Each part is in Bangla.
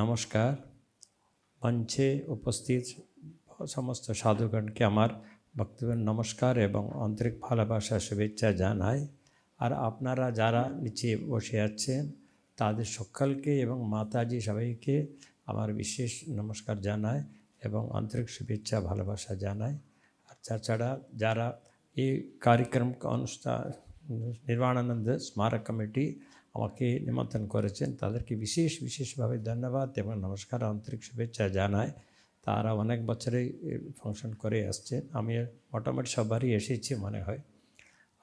নমস্কার। মঞ্চে উপস্থিত সমস্ত সাধুগণকে আমার বক্তব্যের নমস্কার এবং আন্তরিক ভালোবাসা শুভেচ্ছা জানাই। আর আপনারা যারা নিচে বসে আছেন তাদের সকলকে এবং মাতাজি সবাইকে আমার বিশেষ নমস্কার জানাই এবং আন্তরিক শুভেচ্ছা ভালোবাসা জানাই। আর তাছাড়া যারা এই কার্যক্রম অনুষ্ঠান নির্বাণানন্দ স্মারক কমিটি আমাকে নিমন্ত্রণ করেছেন তাদেরকে বিশেষভাবে ধন্যবাদ এবং নমস্কার আন্তরিক শুভেচ্ছা জানাই। তারা অনেক বছরেই ফাংশন করে আসছেন, আমি মোটামুটি সবারই এসেছি মনে হয়।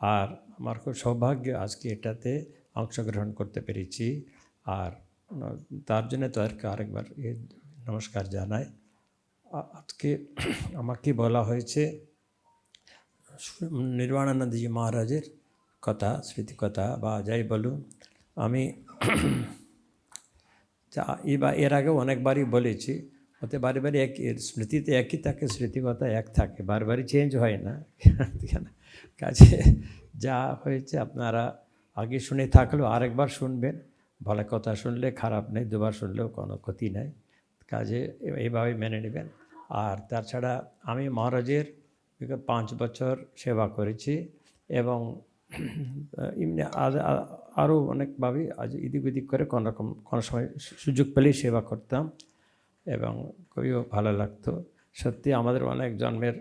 আর আমার খুব সৌভাগ্য আজকে এটাতে অংশগ্রহণ করতে পেরেছি, আর তার জন্য তাদেরকে আরেকবার নমস্কার জানাই। আজকে আমাকে বলা হয়েছে নির্বাণানন্দজি মহারাজের কথা, স্মৃতিকথা বা যাই বলুন। আমি এর আগে অনেকবারই বলেছি, ওতে বারে বারে এক স্মৃতিতে একই থাকে, স্মৃতিকথা এক থাকে, বারবারই চেঞ্জ হয় না। কাজে যা হয়েছে আপনারা আগে শুনে থাকলেও আরেকবার শুনবেন। ভালো কথা শুনলে খারাপ নেই, দুবার শুনলেও কোনো ক্ষতি নেই। কাজে এইভাবে মেনে নেবেন। আর তাছাড়া আমি মহারাজের 5 বছর সেবা করেছি এবং এমনি আরও অনেকভাবেই আজ এদিক ওদিক করে কোনো সময় সুযোগ পেলেই সেবা করতাম এবং খুবই ভালো লাগতো। সত্যি আমাদের অনেক জন্মের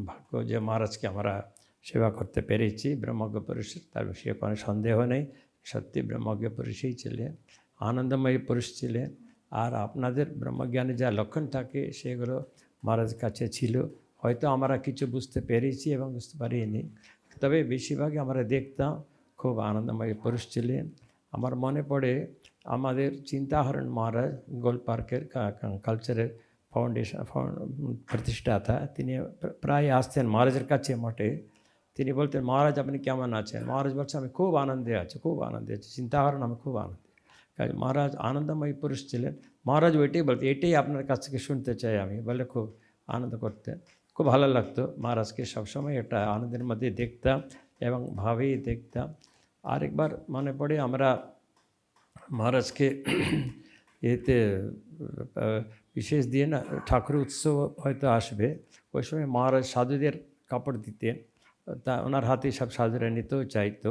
ভাগ্য যে মহারাজকে আমরা সেবা করতে পেরেছি। ব্রহ্মজ্ঞ পুরুষ, তার বিষয়ে কোনো সন্দেহ নেই। সত্যি ব্রহ্মজ্ঞ পুরুষই ছিলেন, আনন্দময়ী পুরুষ ছিলেন। আর আপনাদের ব্রহ্মজ্ঞানে যা লক্ষণ থাকে সেগুলো মহারাজের কাছে ছিল। হয়তো আমরা কিছু বুঝতে পেরেছি এবং বুঝতে পারিনি, তবে বেশিরভাগই আমরা দেখতাম খুব আনন্দময় পুরুষ ছিলেন। আমার মনে পড়ে আমাদের চিন্তাহরণ মহারাজ গোলপার্কের কালচারের ফাউন্ডেশন প্রতিষ্ঠাতা, তিনি প্রায় আসতেন মহারাজের কাছে মঠে। তিনি বলতেন, মহারাজ আপনি কেমন আছেন? মহারাজ বলছে, আমি খুব আনন্দে আছি, খুব আনন্দে আছি, চিন্তাহরণ আমি খুব আনন্দে। কাজে মহারাজ আনন্দময়ী পুরুষ ছিলেন। মহারাজ ওইটাই বলতেন, এটাই আপনার কাছ থেকে শুনতে চাই আমি, বলে খুব আনন্দ করতেন। খুব ভালো লাগতো মহারাজকে সবসময় এটা আনন্দের মধ্যে দেখতাম এবং ভাবেই দেখতাম। আরেকবার মনে পড়ে আমরা মহারাজকে এতে বিশেষ দিয়ে না ঠাকুর উৎসব হয়তো আসবে, ওই সময় মহারাজ সাধুদের কাপড় দিতেন, তা ওনার হাতে সব সাধুরা নিতেও চাইতো।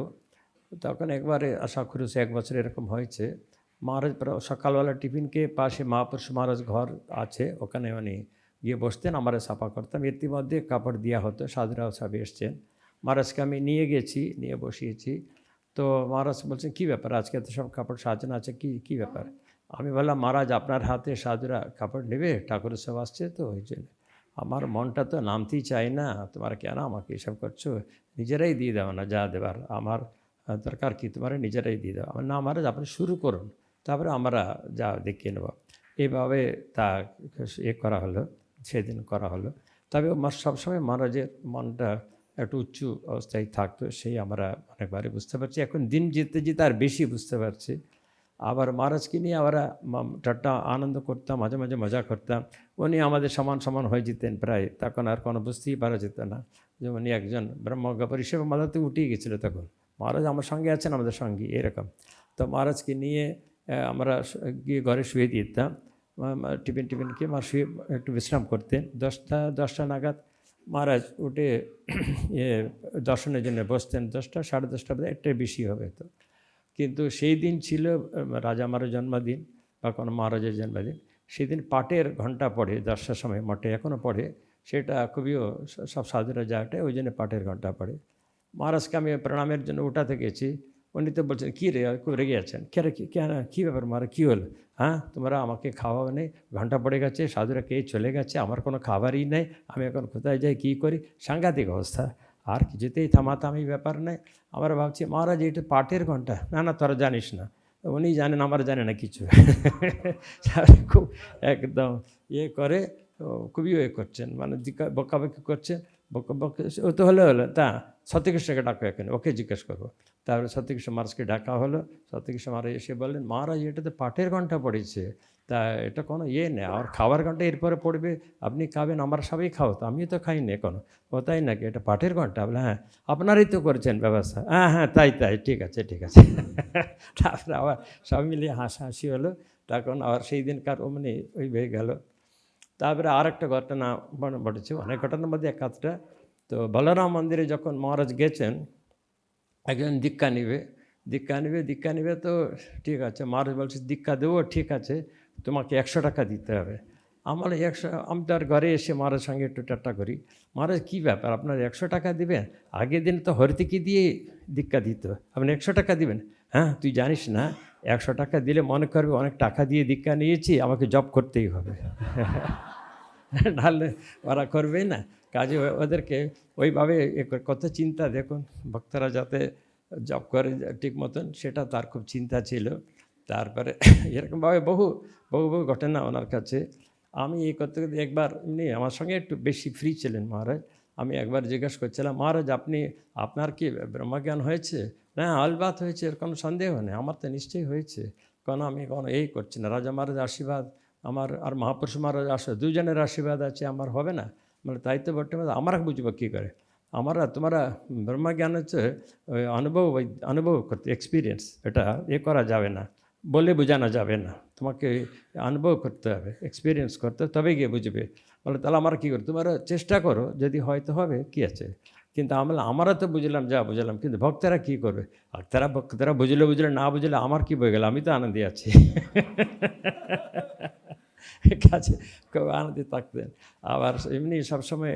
তখন একবারে আশা করছি 1 বছর এরকম হয়েছে, মহারাজ সকালবেলা টিফিনকে পাশে মহাপুরুষ মহারাজ ঘর আছে, ওখানে উনি গিয়ে বসতেন, আমরা সাফা করতাম। ইতিমধ্যে কাপড় দেওয়া হতো, সাধুরাও সব এসছেন। মহারাজকে আমি নিয়ে গেছি, নিয়ে বসিয়েছি। তো মহারাজ বলছেন, কী ব্যাপার, আজকে তো সব কাপড় সাজানো আছে, কী ব্যাপার? আমি বললাম, মহারাজ আপনার হাতে সাধুরা কাপড় নেবে, ঠাকুর সব আসছে তো ওই জন্য। আমার মনটা তো নামতেই চায় না, তোমার কেন আমাকে এসব করছো, নিজেরাই দিয়ে দাও না যা দেবার, আমার দরকার কি, তোমার নিজেরাই দিয়ে দাও। আমার না মহারাজ আপনি শুরু করুন, তারপরে আমরা যা দেখিয়ে নেব। এইভাবে তা করা হলো, সেদিন করা হলো। তবে সবসময় মহারাজের মনটা একটু উঁচু অবস্থায় থাকতো, সেই আমরা অনেকবারই বুঝতে পারছি। এখন দিন যেতে যেতে আর বেশি বুঝতে পারছি। আবার মহারাজকে নিয়ে আমরা ঠাট্টা আনন্দ করতাম, মাঝে মাঝে মজা করতাম। উনি আমাদের সমান হয়ে যেতেন প্রায়, তখন আর কোনো বুঝতেই পারা যেত না যে উনি একজন ব্রহ্মজ্ঞ হিসেবে মাথাতে উঠেই গেছিলো। তখন মহারাজ আমার সঙ্গে আছেন, আমাদের সঙ্গে এরকম। তো মহারাজকে নিয়ে আমরা গিয়ে ঘরে শুয়ে দিতাম, টিফিন খেয়ে মা শুয়ে একটু বিশ্রাম করতেন। 10টা নাগাদ মহারাজ উঠে দর্শনের জন্য বসতেন। 10টা সাড়ে 10টা বোধহয়, একটাই বেশি হবে তো। কিন্তু সেই দিন ছিল রাজা মারার জন্মদিন বা কোনো মহারাজের জন্মদিন। সেদিন পাটের ঘণ্টা পড়ে 10টার সময় মঠে, এখনও পড়ে, সেটা খুবইও সব সাধুরা যাওয়াটায় ওই জন্য পাটের ঘণ্টা পড়ে। মহারাজকে আমি প্রণামের জন্য উঠাতে গেছি, উনি তো বলছেন, কী রে, খুব রেগে যাচ্ছেন, কেন কী ব্যাপার মহারাজ, কী হলো? হ্যাঁ, তোমরা আমাকে খাওয়াও নেই, ঘণ্টা পড়ে গেছে, সাধুরা কে চলে গেছে, আমার কোনো খাবারই নেই, আমি এখন কোথায় যাই, কী করি? সাংঘাতিক অবস্থা। আর কিছুতেই থামাথামি ব্যাপার নেই। আমরা ভাবছি, মহারাজ এটা পাটের ঘণ্টা, না তোরা জানিস না। উনি জানেন, আমার জানে না কিছু। খুব একদম করে, খুবই করছেন, মানে বকাবকি করছেন। ও তো হলো তা সত্যকৃষ্ণকে ডাকো, এখানে ওকে জিজ্ঞেস করবো। তারপরে সত্যকৃষ্ণ মহারাজকে ডাকা হলো। সত্যকৃষ্ণ মহারাজ এসে বললেন, মহারাজ এটা তো পাটের ঘণ্টা পড়েছে, তা এটা কোনো নেই, আর খাবার ঘণ্টা এরপরে পড়বে, আপনি খাবেন, আমরা সবাই খাও, তো আমিও তো খাইনি এখনো। ও তাই নাকি, এটা পাটের ঘণ্টা? বলে হ্যাঁ, আপনারাই তো করেছেন ব্যবস্থা। হ্যাঁ তাই ঠিক আছে। তারপরে আবার সব মিলিয়ে হাসাহাসি হলো। তখন আর সেই দিনকার অমনি ওই হয়ে গেল। তারপরে আর একটা ঘটনা ঘটেছে, অনেক ঘটনার মধ্যে এক আধটা। তো বলরাম মন্দিরে যখন মহারাজ গেছেন, একজন দীক্ষা নিবে তো ঠিক আছে, মহারাজ বলছে দীক্ষা দেবো, ঠিক আছে, তোমাকে 100 টাকা দিতে হবে। আমার 100, আমি তো আর ঘরে এসে মহারাজ সঙ্গে একটু ঠাট্টা করি, মহারাজ কী ব্যাপার আপনার 100 টাকা দিবেন? আগের দিন তো হরিতিকি দিয়ে দীক্ষা দিত, আপনি 100 টাকা দিবেন? হ্যাঁ, তুই জানিস না 100 টাকা দিলে মনে করবে অনেক টাকা দিয়ে দীক্ষা নিয়েছি, আমাকে জব করতেই হবে। নাহলে ওরা করবেই না। কাজে ওদেরকে ওইভাবে কত চিন্তা, দেখুন ভক্তরা যাতে জব করে ঠিক মতন, সেটা তার খুব চিন্তা ছিল। তারপরে এরকমভাবে বহু বহু বহু ঘটনা ওনার কাছে। আমি এই করতে করতে একবার এমনি আমার সঙ্গে একটু বেশি ফ্রি ছিলেন মহারাজ। আমি একবার জিজ্ঞেস করছিলাম, মহারাজ আপনার কি ব্রহ্মজ্ঞান হয়েছে? না, আলবাত হয়েছে, এর কোনো সন্দেহ নেই, আমার তো নিশ্চয়ই হয়েছে, কারণ আমি কোনো এই করছি না। রাজা মহারাজ আশীর্বাদ আমার আর মহাপুরুষ মহারাজ দুজনের আশীর্বাদ আছে, আমার হবে না? মানে তাই তো বটে, আমরা বুঝবো কী করে? তোমরা ব্রহ্মজ্ঞান হচ্ছে অনুভব করতে, এক্সপিরিয়েন্স, এটা করা যাবে না, বলে বোঝানো যাবে না, তোমাকে অনুভব করতে হবে, এক্সপিরিয়েন্স করতে হবে, তবে গিয়ে বুঝবে। বলে তাহলে আমরা কী করি? তোমরা চেষ্টা করো, যদি হয়তো হবে, কী আছে? কিন্তু আমরা তো বুঝলাম, যা বুঝলাম, কিন্তু ভক্তরা কী করবে? ভক্তরা বুঝলে না বুঝলে আমার কী বয়ে গেল, আমি তো আনন্দে আছি। কাছে খুব আনন্দে থাকতেন। আবার এমনি সবসময়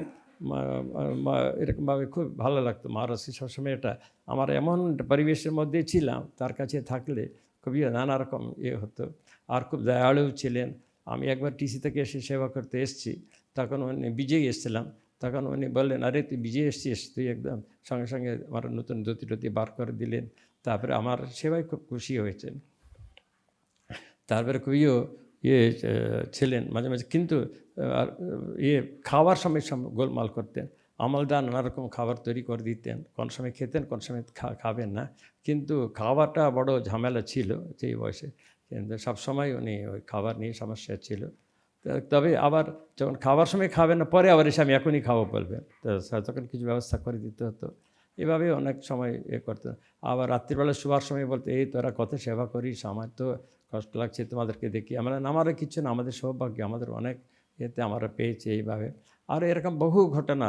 এরকমভাবে খুব ভালো লাগতো মহারাজকে সবসময়। এটা আমার এমন পরিবেশের মধ্যে ছিলাম, তার কাছে থাকলে খুবই নানা রকম হতো। আর খুব দয়ালু ছিলেন। আমি একবার টিসি থেকে এসে সেবা করতে এসেছি, তখন উনি বিজয়ী এসেছিলাম, তখন উনি বললেন, আরে তুই বিজয়ী এসেছিস, তুই একদম সঙ্গে সঙ্গে আমার নতুন ধুতি বার করে দিলেন। তারপরে আমার সেবায় খুব খুশি হয়েছেন। তারপরে খুবই ছিলেন মাঝে মাঝে, কিন্তু খাওয়ার সময় গোলমাল করতেন। আমলদা নানা রকম খাবার তৈরি করে দিতেন, কোন সময় খেতেন, কোন সময় খাবেন না, কিন্তু খাওয়াটা বড় ঝামেলা ছিল সেই বয়সে। কিন্তু সবসময় উনি ওই খাবার নিয়ে সমস্যা ছিল। তবে আবার যখন খাবার সময় খাবেন না, পরে আবার এসে আমি এখনই খাবো বলবেন, তো তখন কিছু ব্যবস্থা করে দিতে হতো। এভাবে অনেক সময় করতেন। আবার রাত্রিবেলা শোবার সময় বলতে, এই তোরা কত সেবা করিস, আমার তো কষ্ট লাগছে তোমাদেরকে দেখি। আমারও কিছু না, আমাদের সৌভাগ্য, আমাদের অনেক আমরা পেয়েছি এইভাবে। আর এরকম বহু ঘটনা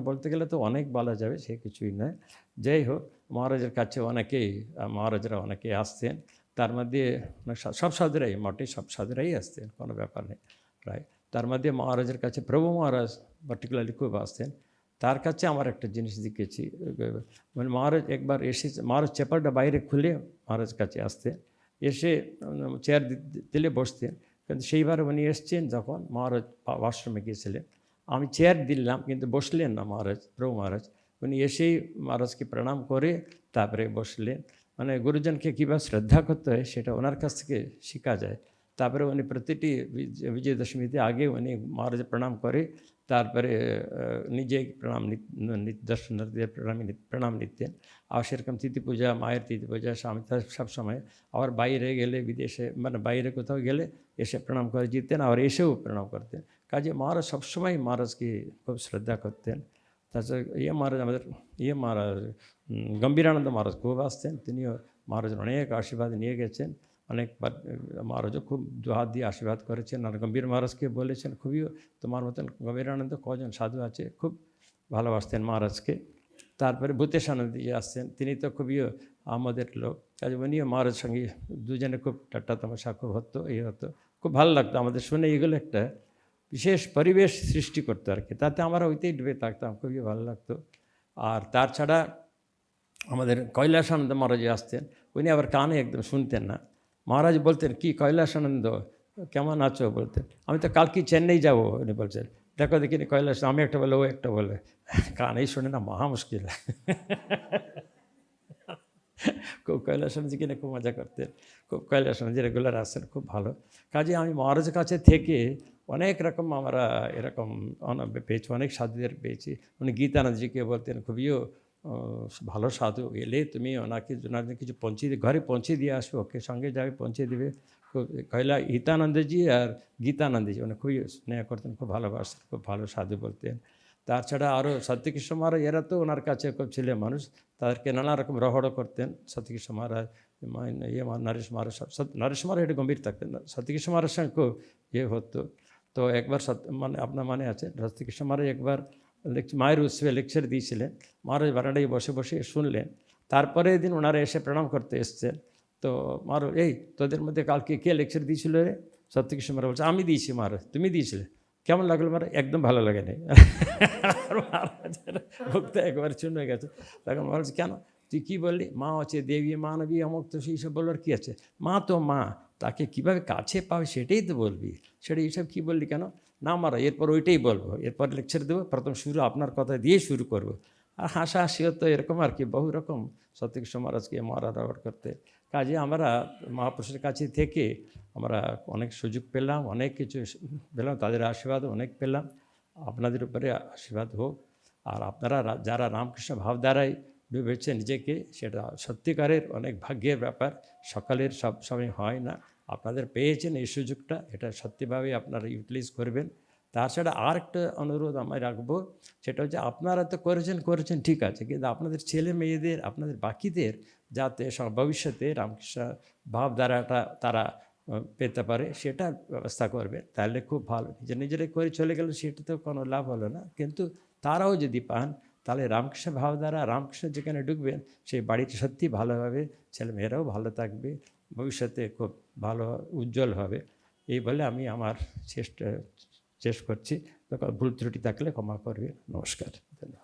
বলতে গেলে তো অনেক বলা যাবে, সে কিছুই নয়। যাই হোক, মহারাজের কাছে মহারাজরা অনেকেই আসতেন। তার মধ্যে সব সাধুরাই, মোটে সব সাধুরাই আসতেন, কোনো ব্যাপার নেই প্রায়। তার মধ্যে মহারাজের কাছে প্রভু মহারাজ পার্টিকুলারলি খুব আসতেন। তার কাছে আমার একটা জিনিস দেখেছি, মানে মহারাজ একবার এসে, মহারাজ চেপালটা বাইরে খুলে মহারাজ কাছে আসতেন, এসে চেয়ার দিলে বসতেন। কিন্তু সেইবারে উনি এসছেন যখন মহারাজ আশ্রমে গিয়েছিলেন, আমি চেয়ার দিলাম, কিন্তু বসলেন না প্রভু মহারাজ। উনি এসেই মহারাজকে প্রণাম করে তারপরে বসলেন। মানে গুরুজনকে কীভাবে শ্রদ্ধা করতে হয় সেটা ওনার কাছ থেকে শেখা যায়। তারপরে উনি প্রতিটি বিজয়দশমীতে আগে উনি মহারাজ প্রণাম করে তারপরে নিজে দর্শনার্থীদের প্রণাম নিতেন। আর সেরকম তিথি পূজা, মায়ের তিথি পূজা সবসময়। আবার বাইরে গেলে, বিদেশে মানে বাইরে কোথাও গেলে এসে প্রণাম করে যেতেন, আবার এসেও প্রণাম করতেন। কাজে মহারাজ সবসময় মহারাজকে খুব শ্রদ্ধা করতেন। তাছাড়া মহারাজ গম্ভীরানন্দ মহারাজ খুব আসতেন, তিনিও মহারাজের অনেক আশীর্বাদ নিয়ে গেছেন। অনেকবার মহারাজও খুব দুহাত দিয়ে আশীর্বাদ করেছেন। আর গম্ভীর মহারাজকে বলেছেন, খুবই তোমার মতন গম্ভীরানন্দ কজন সাধু আছে, খুব ভালোবাসতেন মহারাজকে। তারপরে ভূতেশানন্দজি আসতেন, তিনি তো খুবই আমাদের লোক। কাজে উনিও মহারাজ সঙ্গে দুজনে খুব ঠাট্টা তামাশা খুব হতো, হতো, খুব ভালো লাগতো আমাদের শুনে। এগুলো একটা বিশেষ পরিবেশ সৃষ্টি করতো আর কি, তাতে আমরা ওইতেই ডুবে থাকতাম, খুবই ভালো লাগতো। আর তাছাড়া আমাদের কৈলাসানন্দ মহারাজ আসতেন, উনি আবার কানে একদম শুনতেন না। মহারাজ বলতেন, কি কৈলাসানন্দ কেমন আছো বলতেন, আমি তো কালকে চেন্নাই যাবো। উনি বলছেন, দেখো দেখিনি কৈলাস, আমি একটা বলে ও একটা বলে, কানেই শোনে না, মহা মুশকিল। খুব কৈলাসানন্দজি কিনে খুব মজা করতেন, খুব কৈলাসানন্দজি রেগুলার আসতেন, খুব ভালো। কাজে আমি মহারাজের কাছে থেকে অনেক রকম আমরা এরকম পেয়েছি, অনেক সাধুদের পেয়েছি। উনি গীতানন্দজিকে বলতেন, খুবইও ভালো সাধু, এলে তুমি ওনাকে কিছু ঘরে পৌঁছে দিয়ে আসো, ওকে সঙ্গে যাবে, পৌঁছে দেবে। খুব হিতানন্দজি আর গীতানন্দজি উনি খুবই স্নেহ করতেন, খুব ভালোবাসতেন, খুব ভালো সাধু বলতেন। তাছাড়া আরও সত্যকৃষ্ণ মহারাজ, এরা তো ওনার কাছে খুব ছেলে মানুষ, তাদেরকে নানা রকম রহড় করতেন। সত্যকৃষ্ণ মহারাজ ये नरेश महाराज नरेश महाराज একটু গম্ভীর থাকতেন না, সত্যকৃষ্ণ মহারাজ সঙ্গে খুব ইয়ে হতো। তো একবার মানে আপনার মনে আছে সত্যকৃষ্ণ মহারাজ একবার মায়ের উৎসবে লেকচার দিয়েছিলেন, মহারাজ বারান্দায় বসে বসে শুনলেন। তারপরে দিন ওনারা এসে প্রণাম করতে এসছেন। তো মহারাজ, এই তোদের মধ্যে কালকে কে লেকচার দিয়েছিল রে? সত্যকৃষ্ণ মহারাজ বলছে, আমি দিয়েছি মহারাজ। তুমি দিয়েছিলে? কেমন লাগলো মহারাজ? একদম ভালো লাগে নাই। মহারাজের ভক্ত একবার চুন হয়ে গেছে। তখন মহারাজ, কেন? তুই কী বললি? মা আছে, দেবী মানবী অমুক, তো সেই সব বলার কী আছে? মা তো মা, তাকে কীভাবে কাছে পাবে সেটাই তো বলবি, সেটা এইসব কী বললি কেন? না মারা, এরপর ওইটাই বলবো, এরপর লেকচার দেবো, প্রথম শুরু আপনার কথা দিয়ে শুরু করবো। আর হাসাহাসি হতো এরকম আর কি, বহু রকম সত্যকৃষ্ণ মহারাজকে মারা ব্যবহার করতে। কাজে আমরা মহাপুরুষের কাছে থেকে আমরা অনেক সুযোগ পেলাম, অনেক কিছু পেলাম, তাদের আশীর্বাদ অনেক পেলাম। আপনাদের উপরে আশীর্বাদ হোক। আর আপনারা যারা রামকৃষ্ণ ভাবধারায় ডুবেছে নিজেকে, সেটা সত্যিকারের অনেক ভাগ্যের ব্যাপার, সকালের সব সময় হয় না। আপনাদের পেয়েছেন এই সুযোগটা, এটা সত্যিভাবে আপনারা ইউটিলাইজ করবেন। তাছাড়া আর একটা অনুরোধ আমি রাখবো, সেটা হচ্ছে আপনারা তো করেছেন ঠিক আছে, কিন্তু আপনাদের ছেলে মেয়েদের, আপনাদের বাকিদের যাতে ভবিষ্যতে রামকৃষ্ণ ভাবধারাটা তারা পেতে পারে, সেটা ব্যবস্থা করবেন, তাহলে খুব ভালো। নিজেরাই করে চলে গেলে সেটা তো কোনো লাভ হলো না, কিন্তু তারাও যদি পান, তাহলে রামকৃষ্ণ ভাবধারা, রামকৃষ্ণ যেখানে ঢুকবেন সেই বাড়িটা সত্যি ভালোভাবে, ছেলেমেয়েরাও ভালো থাকবে, ভবিষ্যতে খুব ভালো উজ্জ্বল হবে। এই বলে আমি আমার শেষ করছি। ভুল ত্রুটি থাকলে ক্ষমা করবে। নমস্কার, ধন্যবাদ।